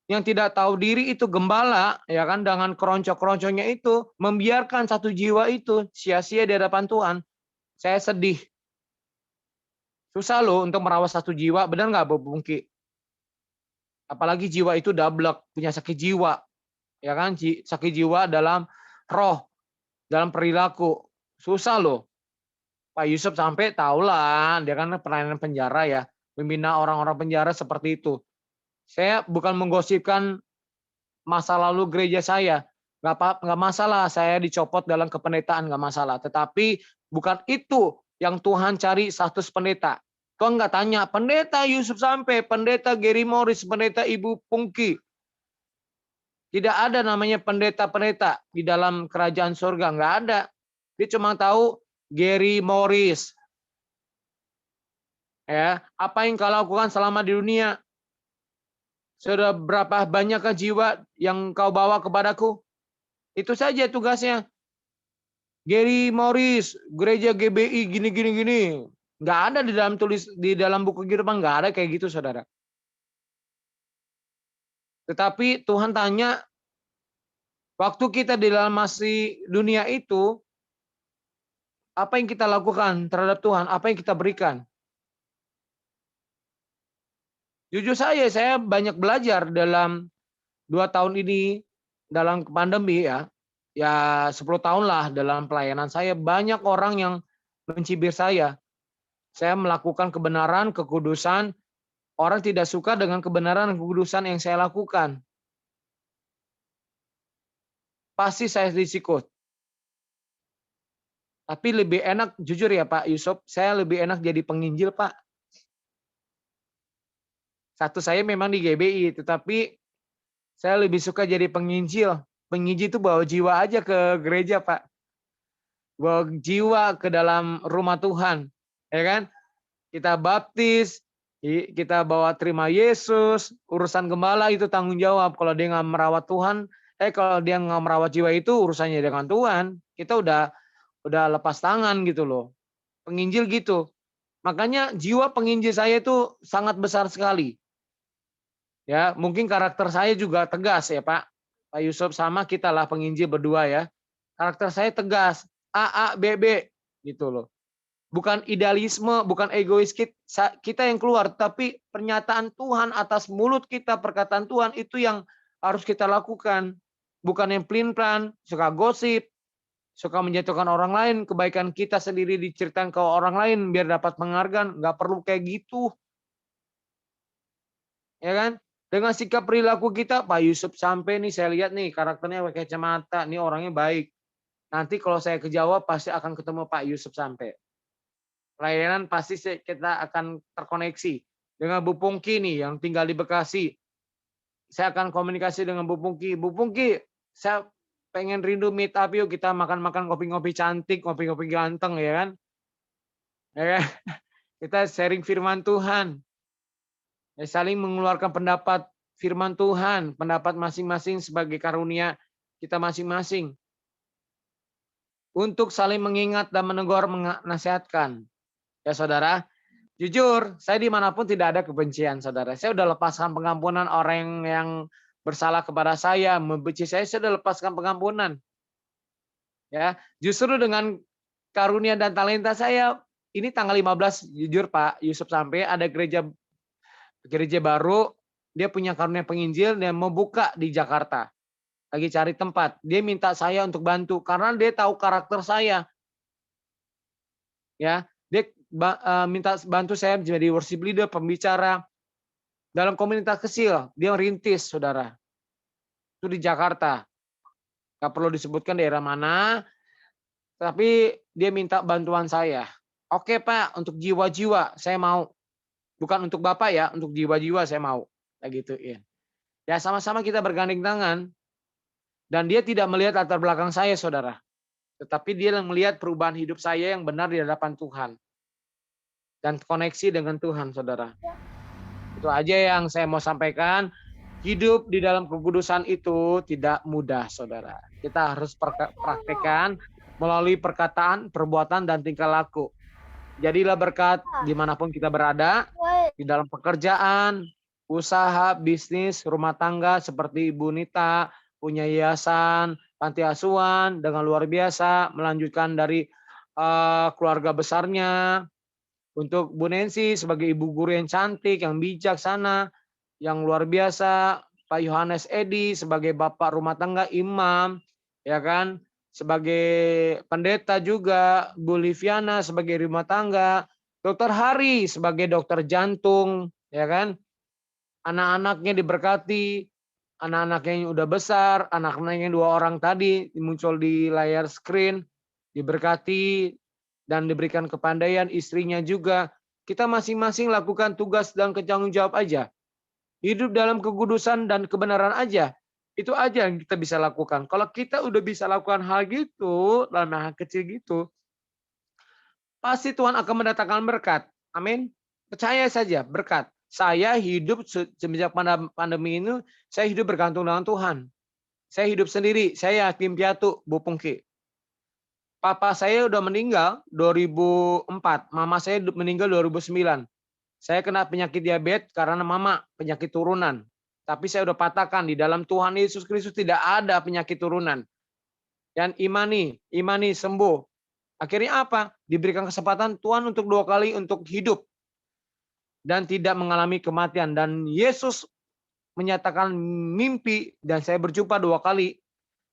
yang tidak tahu diri itu gembala, ya kan, dengan keronco-keronconya itu membiarkan satu jiwa itu sia-sia di hadapan Tuhan. Saya sedih. Susah loh untuk merawat satu jiwa, benar nggak Bu Pungki? Apalagi jiwa itu dablek, punya sakit jiwa, ya kan, sakit jiwa dalam roh, dalam perilaku. Susah loh. Pak Yusuf sampai tahulah, dia kan pelayanan penjara ya, membina orang-orang penjara seperti itu. Saya bukan menggosipkan masa lalu gereja saya, nggak masalah saya dicopot dalam kependetaan, nggak masalah. Tetapi bukan itu yang Tuhan cari status pendeta. Tuhan nggak tanya pendeta Yusuf sampai, pendeta Gary Morris, pendeta Ibu Pungki. Tidak ada namanya pendeta-pendeta di dalam kerajaan surga, nggak ada. Dia cuma tahu Gary Morris. Ya, apa yang kau lakukan selama di dunia? Sudah berapa banyakkah jiwa yang kau bawa kepadaku? Itu saja tugasnya. Gary Morris, gereja GBI gini. Nggak ada di dalam buku kehidupan, nggak ada kayak gitu, saudara. Tetapi Tuhan tanya, waktu kita di dalam masih dunia itu, apa yang kita lakukan terhadap Tuhan? Apa yang kita berikan? Jujur saya banyak belajar dalam 2 tahun ini, dalam pandemi ya. Ya 10 tahun lah dalam pelayanan saya. Banyak orang yang mencibir saya. Saya melakukan kebenaran, kekudusan. Orang tidak suka dengan kebenaran dan kekudusan yang saya lakukan. Pasti saya disikut. Tapi lebih enak, jujur ya Pak Yusuf, saya lebih enak jadi penginjil Pak. Satu saya memang di GBI, tetapi saya lebih suka jadi penginjil. Penginjil itu bawa jiwa aja ke gereja Pak. Bawa jiwa ke dalam rumah Tuhan. Ya kan? Kita baptis, kita bawa terima Yesus, urusan gembala itu tanggung jawab. Kalau dia nggak merawat Tuhan, kalau dia nggak merawat jiwa itu urusannya dengan Tuhan. Kita udah lepas tangan gitu loh. Penginjil gitu. Makanya jiwa penginjil saya itu sangat besar sekali. Ya, mungkin karakter saya juga tegas ya Pak. Pak Yusuf sama kita lah penginjil berdua ya. Karakter saya tegas, A B B gitu loh. Bukan idealisme, bukan egois kita yang keluar, tapi pernyataan Tuhan atas mulut kita, perkataan Tuhan itu yang harus kita lakukan. Bukan yang pelin-pelan, suka gosip, suka menjatuhkan orang lain, kebaikan kita sendiri diceritakan ke orang lain biar dapat penghargaan, nggak perlu kayak gitu. Ya kan? Dengan sikap perilaku kita, Pak Yusuf sampai nih saya lihat nih karakternya pakai kacamata, nih orangnya baik. Nanti kalau saya ke Jawa pasti akan ketemu Pak Yusuf sampai. Pelayanan pasti kita akan terkoneksi dengan Bu Pungki nih yang tinggal di Bekasi. Saya akan komunikasi dengan Bu Pungki. Bu Pungki, saya pengen rindu meet up yuk, kita makan-makan kopi-kopi cantik, kopi-kopi ganteng ya kan. Ya kan? Kita sharing firman Tuhan. Ya, saling mengeluarkan pendapat firman Tuhan, pendapat masing-masing sebagai karunia kita Ya saudara, jujur, saya dimanapun tidak ada kebencian, saudara. Saya udah lepaskan pengampunan orang yang bersalah kepada saya, membenci saya sudah lepaskan pengampunan. Ya, justru dengan karunia dan talenta saya, ini tanggal 15, jujur Pak Yusuf sampai ada gereja gereja baru, dia punya karunia penginjil dan mau buka di Jakarta. Lagi cari tempat. Dia minta saya untuk bantu karena dia tahu karakter saya. Ya, dia minta bantu saya menjadi worship leader, pembicara dalam komunitas kecil. Dia rintis, saudara. Itu di Jakarta. Gak perlu disebutkan daerah mana, tapi dia minta bantuan saya. Oke Pak, untuk jiwa-jiwa saya mau. Bukan untuk Bapak ya, untuk jiwa-jiwa saya mau. Kayak gituin. Ya sama-sama kita bergandeng tangan. Dan dia tidak melihat latar belakang saya, saudara. Tetapi dia melihat perubahan hidup saya yang benar di hadapan Tuhan. Dan koneksi dengan Tuhan, saudara. Itu aja yang saya mau sampaikan. Hidup di dalam kekudusan itu tidak mudah, saudara. Kita harus praktekkan melalui perkataan, perbuatan, dan tingkah laku. Jadilah berkat dimanapun kita berada, di dalam pekerjaan, usaha, bisnis, rumah tangga, seperti Ibu Nita, punya yayasan, panti asuhan, dengan luar biasa, melanjutkan dari keluarga besarnya. Untuk Bu Nancy sebagai ibu guru yang cantik, yang bijaksana, yang luar biasa, Pak Yohanes Edi sebagai bapak rumah tangga, imam, ya kan, sebagai pendeta juga, Bu Liviana sebagai rumah tangga, Dokter Hari sebagai dokter jantung, ya kan, anak-anaknya diberkati, anak-anaknya yang udah besar, anak-anaknya 2 orang tadi muncul di layar screen, diberkati dan diberikan kepandaian, istrinya juga. Kita masing-masing lakukan tugas dan tanggung jawab aja. Hidup dalam kekudusan dan kebenaran aja. Itu aja yang kita bisa lakukan. Kalau kita udah bisa lakukan hal gitu, dalam hal kecil gitu, pasti Tuhan akan mendatangkan berkat. Amin. Percaya saja, berkat. Saya hidup semenjak pandemi ini, saya hidup bergantung dengan Tuhan. Saya hidup sendiri, saya yatim piatu, Bu Pungki. Papa saya udah meninggal 2004, mama saya meninggal 2009. Saya kena penyakit diabetes karena mama penyakit turunan. Tapi saya udah patahkan, di dalam Tuhan Yesus Kristus tidak ada penyakit turunan. Dan imani sembuh. Akhirnya apa? Diberikan kesempatan Tuhan untuk 2 kali untuk hidup. Dan tidak mengalami kematian. Dan Yesus menyatakan mimpi, dan saya berjumpa 2 kali.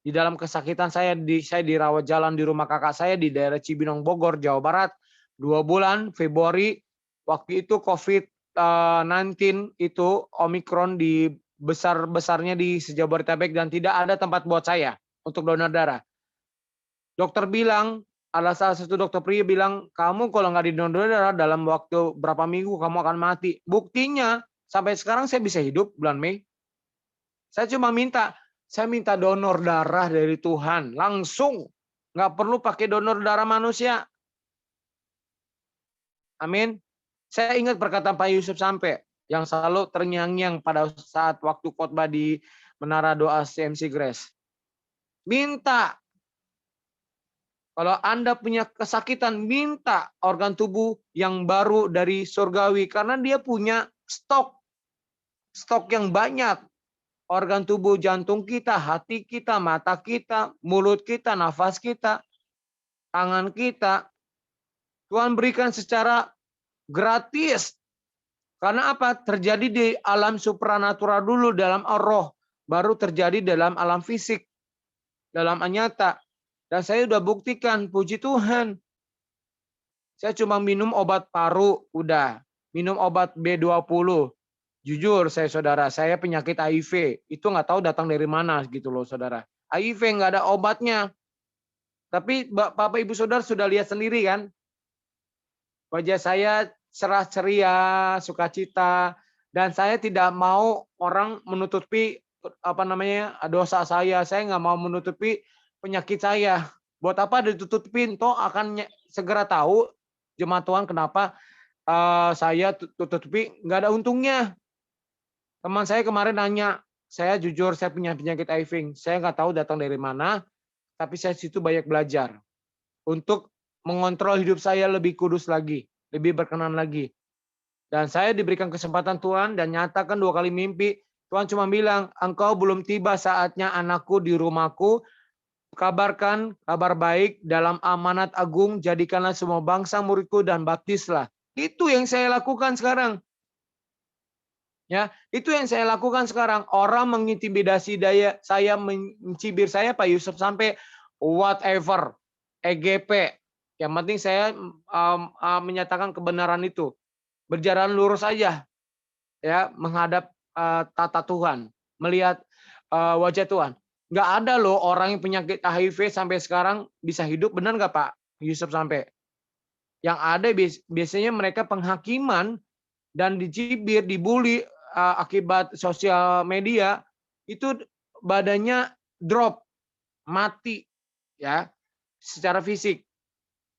Di dalam kesakitan saya dirawat jalan di rumah kakak saya di daerah Cibinong, Bogor, Jawa Barat. 2 bulan, Februari, waktu itu COVID-19 itu Omikron di besar-besarnya di Jabodetabek dan tidak ada tempat buat saya untuk donor darah. Dokter bilang, ada salah satu dokter pria bilang, kamu kalau nggak didonor darah dalam waktu berapa minggu kamu akan mati. Buktinya sampai sekarang saya bisa hidup bulan Mei. Saya minta donor darah dari Tuhan langsung, nggak perlu pakai donor darah manusia. Amin. Saya ingat perkataan Pak Yusuf sampai yang selalu terngiang-ngiang pada saat waktu khotbah di Menara Doa CMC Grace. Minta. Kalau Anda punya kesakitan, minta organ tubuh yang baru dari surgawi karena dia punya stok yang banyak. Organ tubuh jantung kita, hati kita, mata kita, mulut kita, nafas kita, tangan kita. Tuhan berikan secara gratis. Karena apa? Terjadi di alam supranatural dulu, dalam roh. Baru terjadi dalam alam fisik. Dalam nyata. Dan saya sudah buktikan, puji Tuhan. Saya cuma minum obat paru, udah. Minum obat B20. Jujur saudara, saya penyakit HIV. Itu nggak tahu datang dari mana gitu loh saudara. HIV nggak ada obatnya. Tapi Bapak Ibu Saudara sudah lihat sendiri kan. Wajah saya cerah ceria, sukacita. Dan saya tidak mau orang menutupi dosa saya. Saya nggak mau menutupi penyakit saya. Buat apa ditutupin? Toh akan segera tahu jemaat Tuhan kenapa saya tutupi, nggak ada untungnya. Teman saya kemarin nanya, saya jujur saya punya penyakit HIV. Saya nggak tahu datang dari mana, tapi saya situ banyak belajar untuk mengontrol hidup saya lebih kudus lagi. lebih berkenan lagi. Dan saya diberikan kesempatan Tuhan dan nyatakan 2 kali mimpi. Tuhan cuma bilang, engkau belum tiba saatnya anakku di rumahku. Kabarkan kabar baik dalam amanat agung, jadikanlah semua bangsa muridku dan baptislah. Itu yang saya lakukan sekarang. Ya, itu yang saya lakukan sekarang. Orang mengintimidasi saya, mencibir saya, Pak Yusuf, sampai whatever, EGP. Yang penting saya menyatakan kebenaran itu. Berjalan lurus saja, ya, menghadap tata Tuhan, melihat wajah Tuhan. Nggak ada loh orang yang penyakit HIV sampai sekarang bisa hidup, benar nggak Pak Yusuf sampai? Yang ada biasanya mereka penghakiman dan dicibir, dibully akibat sosial media, itu badannya drop, mati, ya, secara fisik.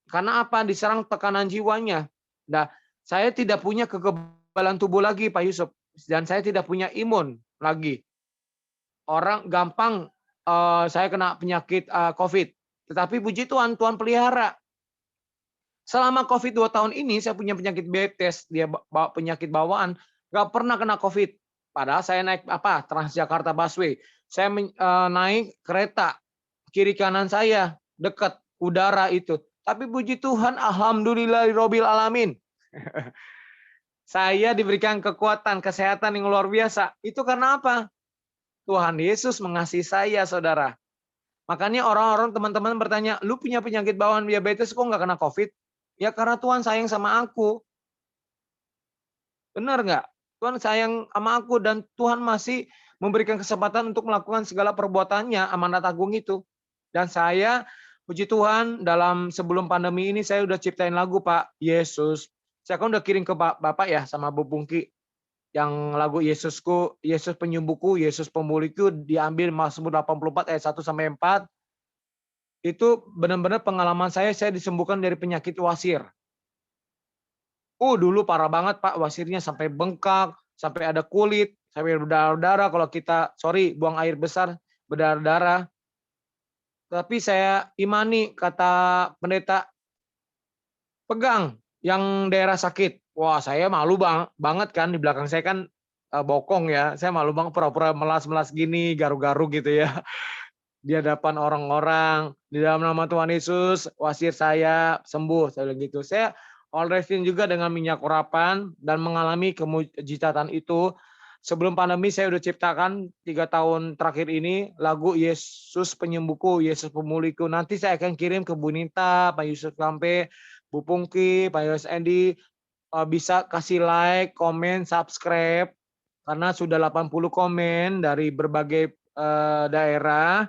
Karena apa? Diserang tekanan jiwanya. Nah, saya tidak punya kekebalan tubuh lagi, Pak Yusuf, dan saya tidak punya imun lagi. Orang gampang saya kena penyakit COVID. Tetapi puji Tuhan, Tuhan pelihara. Selama COVID 2 tahun ini, saya punya penyakit diabetes, dia bawa penyakit bawaan, nggak pernah kena COVID. Padahal saya naik Transjakarta Busway. Saya naik kereta, kiri kanan saya dekat udara itu. Tapi puji Tuhan, alhamdulillahirabbil alamin. Saya diberikan kekuatan, kesehatan yang luar biasa. Itu karena apa? Tuhan Yesus mengasihi saya, saudara. Makanya orang-orang, teman-teman bertanya, lu punya penyakit bawaan diabetes kok nggak kena COVID? Ya karena Tuhan sayang sama aku. Benar nggak? Tuhan sayang sama aku dan Tuhan masih memberikan kesempatan untuk melakukan segala perbuatannya, amanat agung itu. Dan saya, puji Tuhan, sebelum pandemi ini saya udah ciptain lagu, Pak, Yesus. Saya kan udah kirim ke Bapak ya sama Bu Pungki. Yang lagu Yesusku, Yesus penyembuhku, Yesus pemulihku, diambil Mazmur 84 ayat 1 sampai 4. Itu benar-benar pengalaman saya disembuhkan dari penyakit wasir. Dulu parah banget Pak, wasirnya sampai bengkak, sampai ada kulit, sampai berdarah-darah kalau kita, buang air besar, berdarah-darah. Tapi saya imani, kata pendeta, pegang yang daerah sakit. Wah, saya malu banget kan, di belakang saya kan bokong ya, saya malu banget pura-pura melas-melas gini, garu-garu gitu ya. Di hadapan orang-orang, di dalam nama Tuhan Yesus, wasir saya sembuh, saya bilang gitu. Saya olresin juga dengan minyak urapan dan mengalami kemujizatan itu. Sebelum pandemi saya udah ciptakan 3 tahun terakhir ini lagu Yesus penyembuhku, Yesus pemulihku. Nanti saya akan kirim ke Bu Nita, Pak Yusuf sampai Bu Pungki, Pak Yus Endi, bisa kasih like, komen, subscribe, karena sudah 80 komen dari berbagai daerah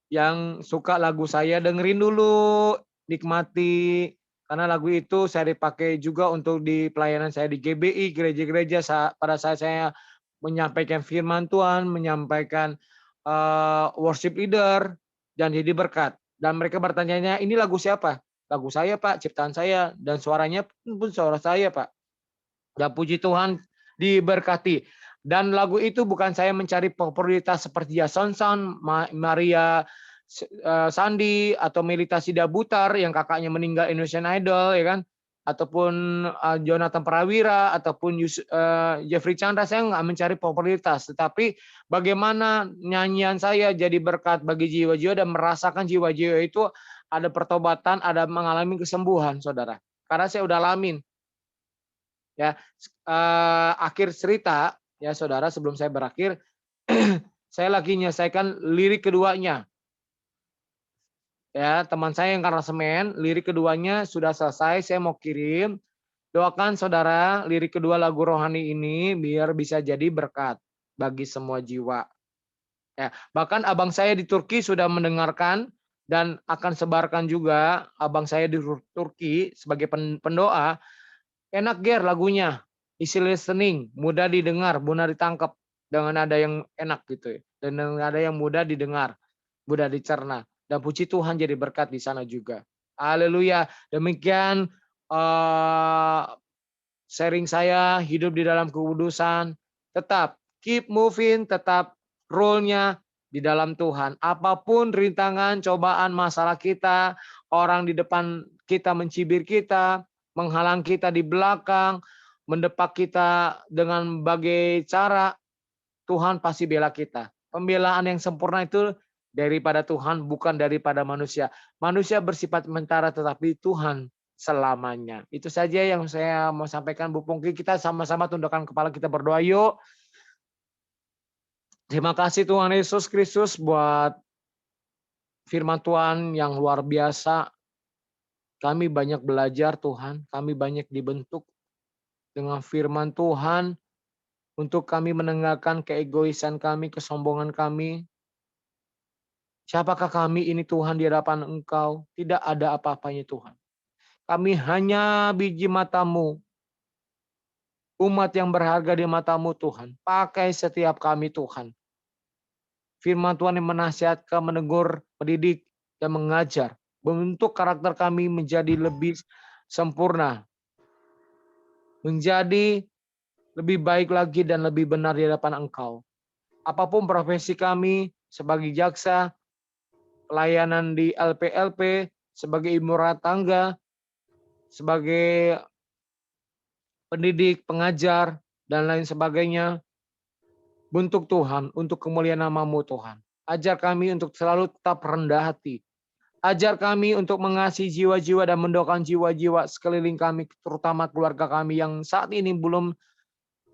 yang suka lagu saya, dengerin dulu, nikmati. Karena lagu itu saya dipakai juga untuk di pelayanan saya di GBI, gereja-gereja pada saat saya menyampaikan firman Tuhan, menyampaikan worship leader, dan jadi berkat. Dan mereka bertanya, ini lagu siapa? Lagu saya Pak, ciptaan saya, dan suaranya pun suara saya Pak. Dan puji Tuhan diberkati. Dan lagu itu bukan saya mencari popularitas seperti Jason Son, Maria Sandi, atau Melita Sida Butar yang kakaknya meninggal Indonesian Idol, ya kan? Ataupun Jonathan Prawira, ataupun Jeffrey Chandra. Saya nggak mencari popularitas, tetapi bagaimana nyanyian saya jadi berkat bagi jiwa-jiwa dan merasakan jiwa-jiwa itu ada pertobatan, ada mengalami kesembuhan, saudara. Karena saya udah alamin. Ya, akhir cerita ya saudara, sebelum saya berakhir, saya lagi menyelesaikan lirik keduanya. Ya, teman saya yang aransemen, lirik keduanya sudah selesai, saya mau kirim. Doakan saudara, lirik kedua lagu rohani ini biar bisa jadi berkat bagi semua jiwa. Ya, bahkan abang saya di Turki sudah mendengarkan dan akan sebarkan juga. Abang saya di Turki sebagai pendoa. Enak Ger lagunya, easy listening, mudah didengar, mudah ditangkap dengan nada yang enak gitu ya. Dan dengan nada yang mudah didengar, mudah dicerna. Dan puji Tuhan jadi berkat di sana juga. Haleluya. Demikian sharing saya, hidup di dalam kekudusan. Tetap keep moving, tetap role-nya di dalam Tuhan. Apapun rintangan, cobaan, masalah kita, orang di depan kita mencibir kita, menghalang kita di belakang, mendepak kita dengan berbagai cara, Tuhan pasti bela kita. Pembelaan yang sempurna itu daripada Tuhan, bukan daripada manusia. Manusia bersifat sementara, tetapi Tuhan selamanya. Itu saja yang saya mau sampaikan, Bu Pungki. Kita sama-sama tundukkan kepala, kita berdoa yuk. Terima kasih Tuhan Yesus Kristus buat firman Tuhan yang luar biasa. Kami banyak belajar Tuhan, kami banyak dibentuk dengan firman Tuhan untuk kami menengahkan keegoisan kami, kesombongan kami. Siapakah kami ini Tuhan di hadapan Engkau? Tidak ada apa-apanya Tuhan. Kami hanya biji mata-Mu, umat yang berharga di mata-Mu Tuhan. Pakai setiap kami Tuhan. Firman Tuhan yang menasihatkan, menegur, mendidik, dan mengajar. Membentuk karakter kami menjadi lebih sempurna. Menjadi lebih baik lagi dan lebih benar di hadapan Engkau. Apapun profesi kami, sebagai jaksa, pelayanan di LPLP, sebagai ibu rumah tangga, sebagai pendidik, pengajar, dan lain sebagainya, bentuk Tuhan, untuk kemuliaan nama-Mu Tuhan. Ajar kami untuk selalu tetap rendah hati. Ajar kami untuk mengasihi jiwa-jiwa dan mendoakan jiwa-jiwa sekeliling kami, terutama keluarga kami yang saat ini belum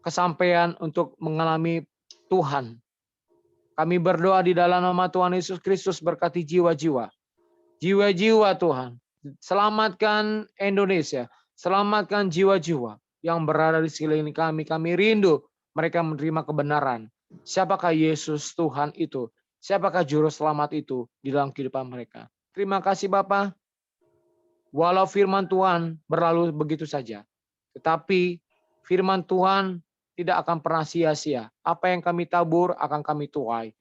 kesampaian untuk mengalami Tuhan. Kami berdoa di dalam nama Tuhan Yesus Kristus, berkati jiwa-jiwa. Jiwa-jiwa Tuhan. Selamatkan Indonesia. Selamatkan jiwa-jiwa yang berada di sekeliling kami. Kami rindu mereka menerima kebenaran. Siapakah Yesus Tuhan itu? Siapakah juru selamat itu di dalam kehidupan mereka? Terima kasih Bapa. Walau firman Tuhan berlalu begitu saja, tetapi firman Tuhan tidak akan pernah sia-sia. Apa yang kami tabur akan kami tuai.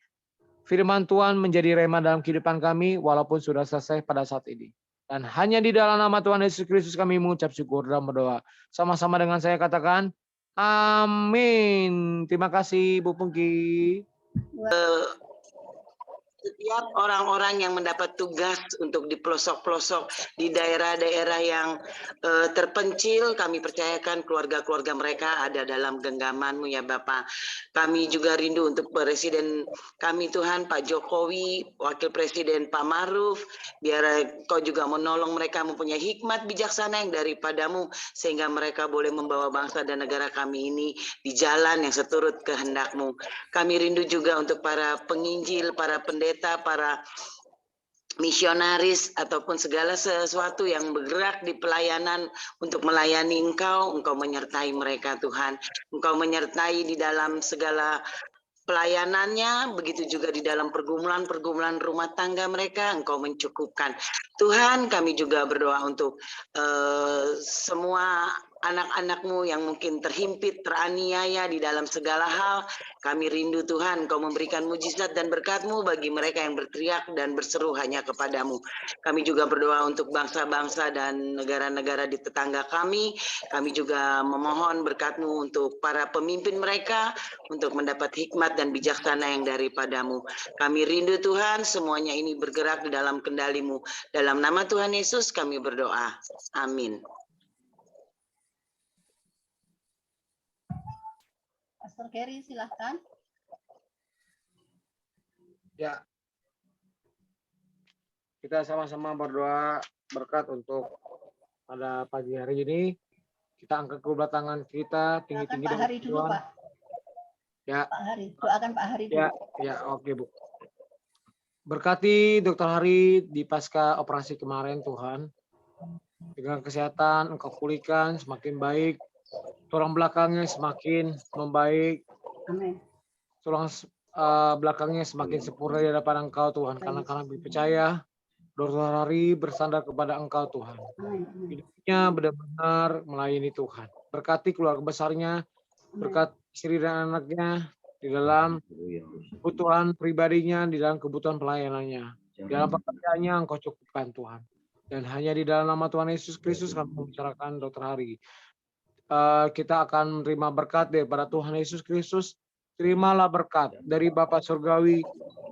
Firman Tuhan menjadi rema dalam kehidupan kami walaupun sudah selesai pada saat ini. Dan hanya di dalam nama Tuhan Yesus Kristus kami mengucap syukur dan berdoa. Sama-sama dengan saya katakan, amin. Terima kasih Bu Pungki. Setiap orang-orang yang mendapat tugas untuk di pelosok-pelosok, di daerah-daerah yang terpencil, kami percayakan keluarga-keluarga mereka ada dalam genggaman-Mu ya Bapak. Kami juga rindu untuk Presiden kami Tuhan, Pak Jokowi, Wakil Presiden Pak Maruf, biar Kau juga menolong mereka mempunyai hikmat bijaksana yang daripada-Mu, sehingga mereka boleh membawa bangsa dan negara kami ini di jalan yang seturut kehendak-Mu. Kami rindu juga untuk para penginjil, para pendeta, para misionaris ataupun segala sesuatu yang bergerak di pelayanan untuk melayani Engkau menyertai mereka Tuhan. Engkau menyertai di dalam segala pelayanannya, begitu juga di dalam pergumulan-pergumulan rumah tangga mereka, Engkau mencukupkan. Tuhan, kami juga berdoa untuk semua anak-anak-Mu yang mungkin terhimpit, teraniaya di dalam segala hal. Kami rindu Tuhan, Engkau memberikan mujizat dan berkat-Mu bagi mereka yang berteriak dan berseru hanya kepada-Mu. Kami juga berdoa untuk bangsa-bangsa dan negara-negara di tetangga kami. Kami juga memohon berkat-Mu untuk para pemimpin mereka, untuk mendapat hikmat dan bijaksana yang daripada-Mu. Kami rindu Tuhan, semuanya ini bergerak di dalam kendali-Mu. Dalam nama Tuhan Yesus kami berdoa. Amin. Pastor Kerry, silahkan. Ya, kita sama-sama berdoa berkat untuk pada pagi hari ini. Kita angkat kedua tangan kita tinggi-tinggi Pak Hari dulu, Pak. Ya. Pak Hari, doakan Pak Hari dulu. Ya, oke Bu. Berkati Dokter Hari di pasca operasi kemarin Tuhan. Dengan kesehatan Engkau pulihkan semakin baik. Tulang belakangnya semakin membaik. Amin. Tulang belakangnya semakin sempurna di hadapan Engkau Tuhan. Karena kami percaya Dokter Hari bersandar kepada Engkau Tuhan. Hidupnya benar-benar melayani Tuhan. Berkati keluarga besarnya, berkat istri dan anaknya di dalam kebutuhan pribadinya, di dalam kebutuhan pelayanannya. Di dalam pekerjaannya Engkau cukupkan Tuhan. Dan hanya di dalam nama Tuhan Yesus Kristus kami membicarakan Dokter Hari. Kita akan menerima berkat daripada Tuhan Yesus Kristus. Terimalah berkat dari Bapa Surgawi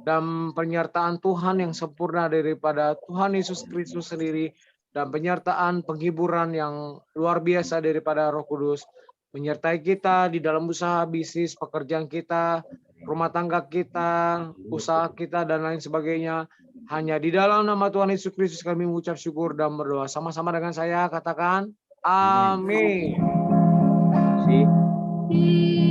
dan penyertaan Tuhan yang sempurna daripada Tuhan Yesus Kristus sendiri dan penyertaan penghiburan yang luar biasa daripada Roh Kudus menyertai kita di dalam usaha bisnis, pekerjaan kita, rumah tangga kita, usaha kita, dan lain sebagainya. Hanya di dalam nama Tuhan Yesus Kristus kami mengucap syukur dan berdoa. Sama-sama dengan saya katakan, amin. Terima kasih.